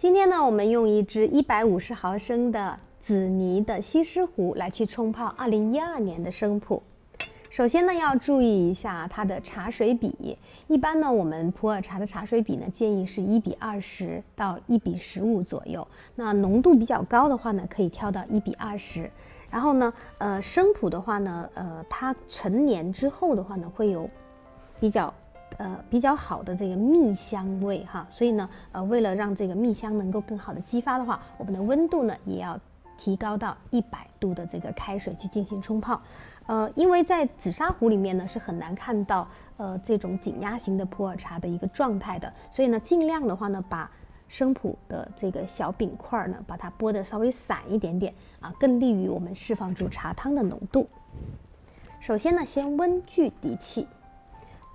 今天呢，我们用一支150毫升的紫泥的西施壶来去冲泡2012年的生普。首先呢，要注意一下它的茶水比。一般呢，我们普洱茶的茶水比呢，建议是1:20到1:15左右。那浓度比较高的话呢，可以调到1:20。然后呢，生普的话呢，它陈年之后的话呢，会有比较好的这个蜜香味哈，所以呢，为了让这个蜜香能够更好的激发的话，我们的温度呢也要提高到100度的这个开水去进行冲泡。因为在紫砂壶里面呢是很难看到这种紧压型的普洱茶的一个状态的，所以呢，尽量的话呢，把生普的这个小饼块呢，把它拨得稍微散一点点啊，更利于我们释放出茶汤的浓度。首先呢，先温聚涤气。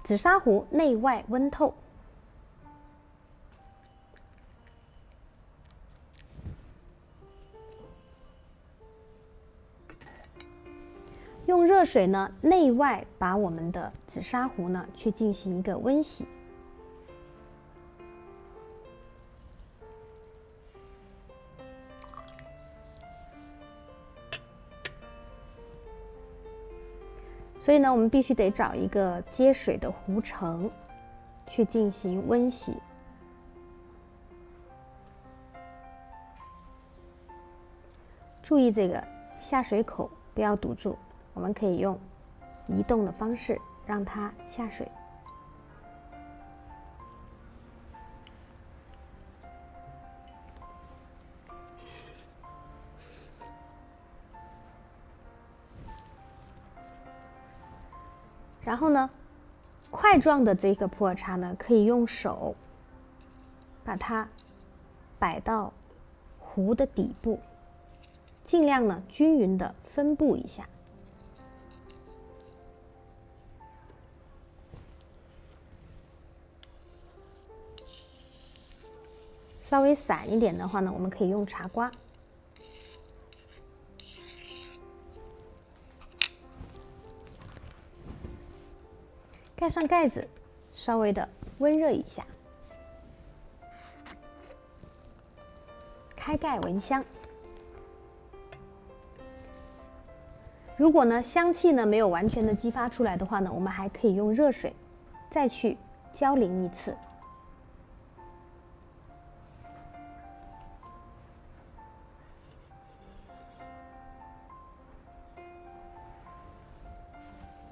紫砂壶内外温透，用热水呢内外把我们的紫砂壶呢去进行一个温洗。所以呢，我们必须得找一个接水的壶承去进行温洗。注意这个下水口不要堵住，我们可以用移动的方式让它下水。然后呢，块状的这个普洱茶呢，可以用手把它摆到壶的底部，尽量呢均匀的分布一下。稍微散一点的话呢，我们可以用茶刮。盖上盖子，稍微的温热一下，开盖闻香。如果呢香气呢没有完全的激发出来的话呢，我们还可以用热水再去浇淋一次。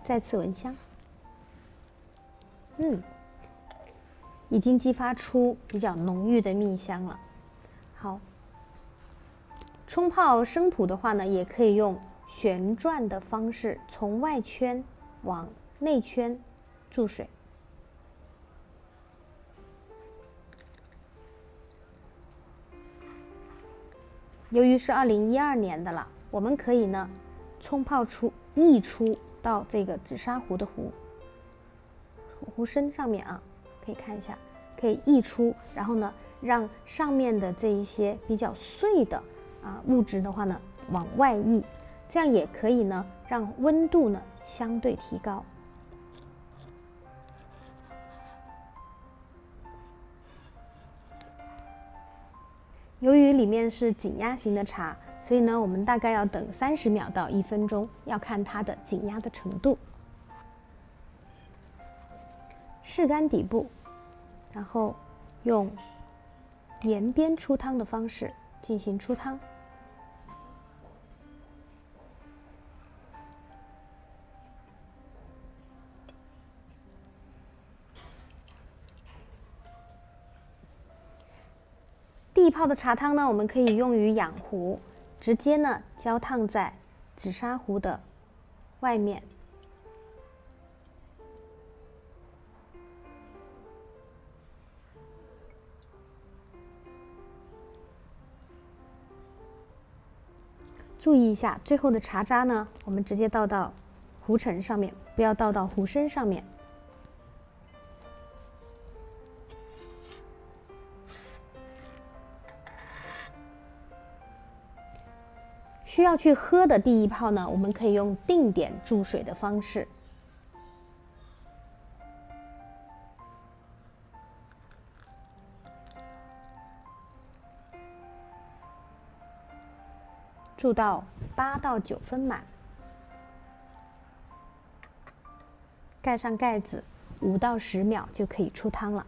再次闻香。已经激发出比较浓郁的蜜香了。好，冲泡生普的话呢，也可以用旋转的方式，从外圈往内圈注水。由于是2012年的了，我们可以呢冲泡溢出到这个紫砂壶的壶身上面啊，可以看一下，可以溢出，然后呢，让上面的这一些比较碎的物质的话呢，往外溢，这样也可以呢，让温度呢相对提高。由于里面是紧压型的茶，所以呢，我们大概要等30秒到1分钟，要看它的紧压的程度。拭干底部，然后用沿边出汤的方式进行出汤。第一泡的茶汤呢，我们可以用于养壶，直接呢浇烫在紫砂壶的外面。注意一下，最后的茶渣呢，我们直接倒到壶承上面，不要倒到壶身上面。需要去喝的第一泡呢，我们可以用定点注水的方式。煮到8到9分满，盖上盖子，5到10秒就可以出汤了。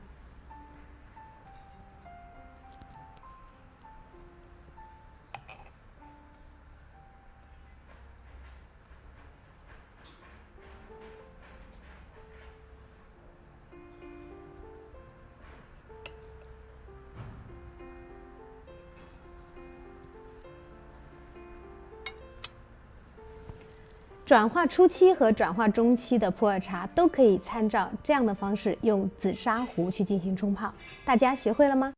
转化初期和转化中期的普洱茶都可以参照这样的方式，用紫砂壶去进行冲泡。大家学会了吗？